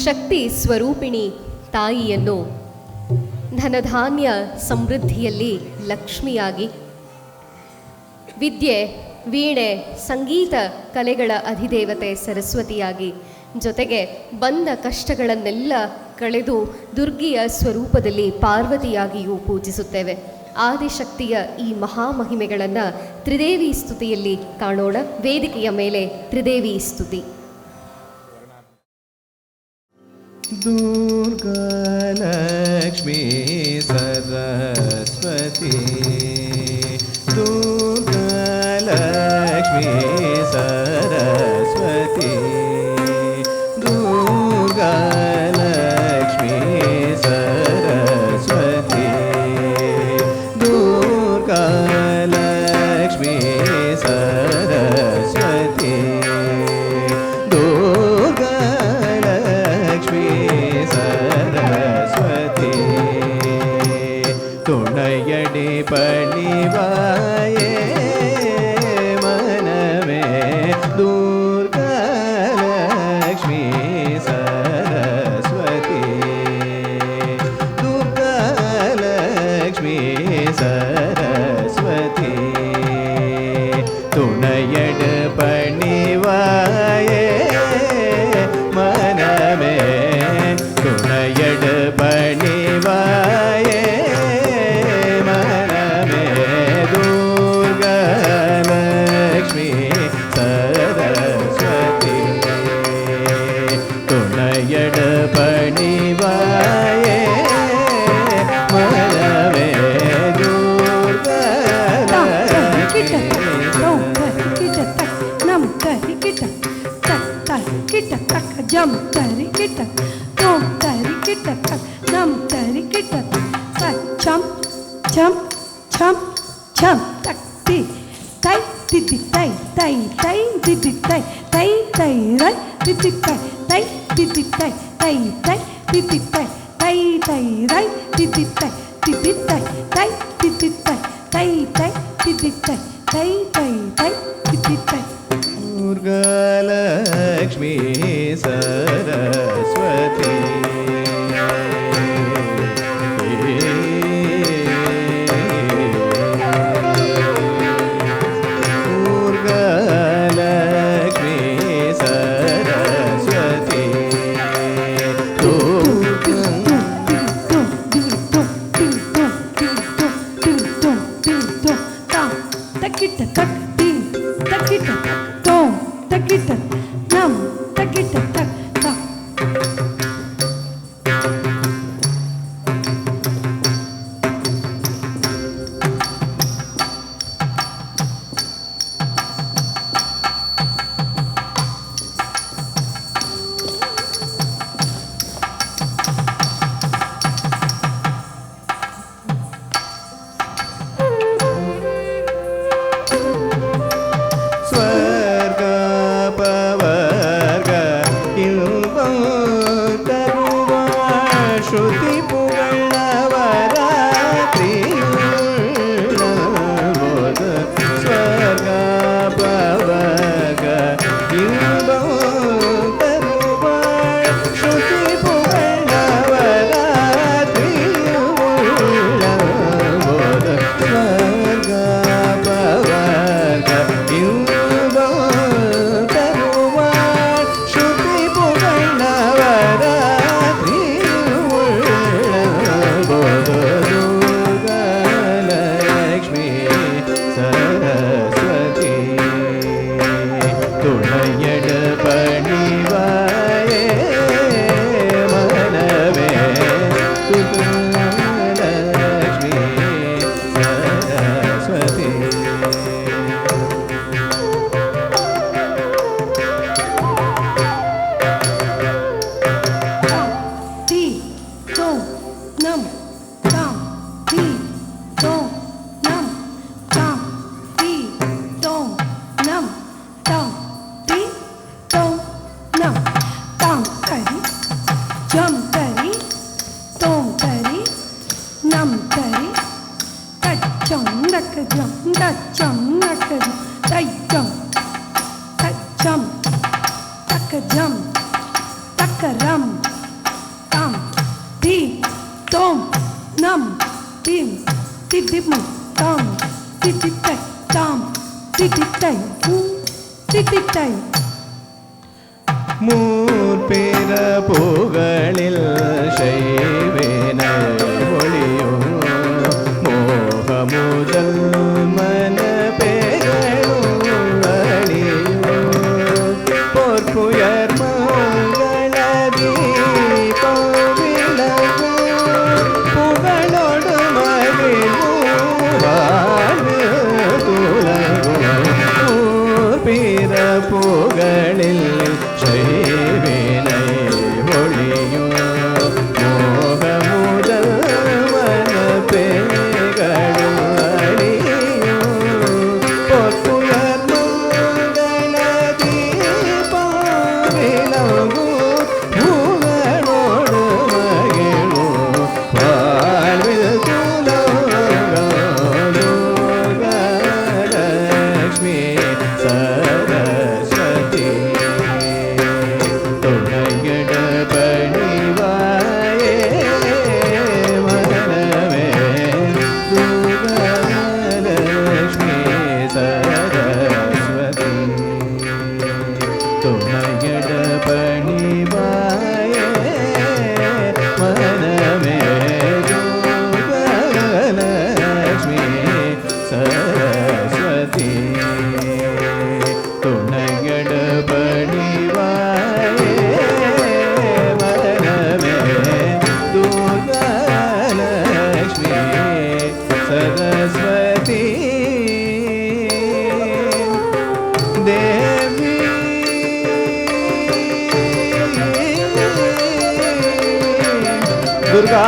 ಶಕ್ತಿ ಸ್ವರೂಪಿಣಿ ತಾಯಿಯನ್ನು ಧನಧಾನ್ಯ ಸಮೃದ್ಧಿಯಲ್ಲಿ ಲಕ್ಷ್ಮಿಯಾಗಿ, ವಿದ್ಯೆ, ವೀಣೆ, ಸಂಗೀತ ಕಲೆಗಳ ಅಧಿದೇವತೆ ಸರಸ್ವತಿಯಾಗಿ, ಜೊತೆಗೆ ಬಂದ ಕಷ್ಟಗಳನ್ನೆಲ್ಲ ಕಳೆದು ದುರ್ಗಿಯ ಸ್ವರೂಪದಲ್ಲಿ ಪಾರ್ವತಿಯಾಗಿಯೂ ಪೂಜಿಸುತ್ತೇವೆ. ಆದಿಶಕ್ತಿಯ ಈ ಮಹಾಮಹಿಮೆಗಳನ್ನು ತ್ರಿದೇವಿ ಸ್ತುತಿಯಲ್ಲಿ ಕಾಣೋಣ. ವೇದಿಕೆಯ ಮೇಲೆ ತ್ರಿದೇವಿ ಸ್ತುತಿ. ದುರ್ಗಾ ಲಕ್ಷ್ಮೀ ಸರಸ್ವತಿ, ದುರ್ಗಾ ಲಕ್ಷ್ಮೀ ಸರಸ್ವತಿ, ದುರ್ಗಾ ಲಕ್ಷ್ಮೀ ಸರಸ್ವತಿ, ದುರ್ಗಾ ಲಕ್ಷ್ಮೀ ಸರಸ್ವತಿ, ದುರ್ಗಾ ಲಕ್ಷ್ಮೀ ಸರಸ್ವತಿ, ತುಣಯಡಿ ಪಣಿವಾಯೇ ಮನವೇ ದುರ್ಗಾ ಲಕ್ಷ್ಮೀ ಸರಸ್ವತಿ, ದುರ್ಗಾ ಲಕ್ಷ್ಮೀ ಸರಸ್ವತಿ, ತುಣಯಡ ಪಣಿವಾಯೇ ಮನವೇ ತುಣಯಡ ಪಣಿವಾಯೇ ಮನವೇ ದುರ್ಗಾ ಲಕ್ಷ್ಮೀ ಸರಸ್ವತಿ, ತುಣಯಡ ಪಣಿವಾಯೇ ಮನವೇ ದುರ್ಗಾ ಲಕ್ಷ್ಮೀ ಜಂ ತರಿ ಕಿಟ ತೋಂ ತರಿ ಕಿಟ ನಮ್ ತರಿ ಕಿಟ ಚಂ ಚಂ ಚಂ ಚಂ ತಕ್ತಿ ತೈ ತಿತಿ ತೈ ತೈ ತೈ ತಿತಿ ತೈ ತೈ ತೈ ರೈ ತಿತಿ ತೈ ತೈ ತಿತಿ ತೈ ತೈ ತೈ ತಿತಿ ತೈ ತೈ ತೈ ರೈ ತಿತಿ ತೈ ತಿತಿ ತೈ ತೈ ತಿತಿ ತೈ ತೈ ತೈ ತಿತಿ ತೈ ತೈ ತೈ ತೈ ತಿತಿ ತೈ. ದುರ್ಗಾ ಲಕ್ಷ್ಮೀ ಸರಸ್ವತಿ, ದುರ್ಗಾ ಲಕ್ಷ್ಮೀ ಸರಸ್ವತಿ, ತಕ್ಕಿಟ ತಕ್ ಟಿ ತಕ್ಕಿಟ ತೋಂ ತಕ್ಕಿಟ ನಮ್ ತಕ್ಕಿಟ ತಕ್ ತಕ್. ಸ್ವರ್ಗ ಪವರ್ಗ ಇಲ್ವ ತರುವ ಶ್ರುತಿ ಪುಗಳವರ ತ್ರಿಯುಳ್ಳಬೋದ, ಸ್ವರ್ಗ ಪವರ್ಗ ಇಲ್ವ ತರುವ ಶ್ರುತಿ ಪುಗಳವರ ತ್ರಿಯುಳ್ಳಬೋದ, ಸ್ವರ್ಗ ಪವರ್ಗ ಇಲ್ವ ತರುವ ಶ್ರುತಿ ಪುಗಳವರ ತ್ರಿಯುಳ್ಳಬೋದ, ದುರ್ಗಾ ಲಕ್ಷ್ಮೀ ಸರಸ್ವತಿ, ತುಣಯಡ ಪಣಿವಾಯೇ ಮನವೇ ದುರ್ಗಾ ಲಕ್ಷ್ಮೀ ಸರಸ್ವತಿ. ಟಿ ತೋಂ ನಮ್ ತಾಂ ಟಿ ತೋಂ ನಮ್ ತಾಂ ಟಿ ತೋಂ ನಮ್ ತಾಂ ಟಿ ತೋಂ ನಮ್ ತಾಂ ಕರಿ ಜಂ ಕರಿ ತೋಂ ಕರಿ ನಮ್ ಕರಿ ತಚ್ಚಂ ನಕ ಜಂ ತಚ್ಚಂ ನಕ ತೈಚಂ ತಚ್ಚಂ ತಕ ಜಂ ತಕ ರಂ திதிமு தாம் திதித்தை தாம் திதித்தை திதித்தை மூர்பிற புகழில் செய்வேன ஒளியும் மோகமுதல் மன பேரும் அணியும் பொற்புயர் மங்களதி பவிலகும் புகழோடு மகிழும் வாழ்வு துலகும் மூர்பிற புகழில் செய்வினை ஒளியும் மோகமுதல் மன பேகளும் அணியும் பொற்புயர் மங்களதி பவிலகும் புகழோடு மகிழும் வாழ்வில் துலகலக்ஷ்மி சரஸ்வதி துணையட பணிவாயே மனமே துலகலக்ஷ்மி சரஸ்வதி துணையட பணிவாயே மனமே துலகலக்ஷ்மி சரஸ்வதி துணையட பணிவாயே மனமே துர்காலக்ஷ்மி சரஸ்வதி தேவி दुर्गा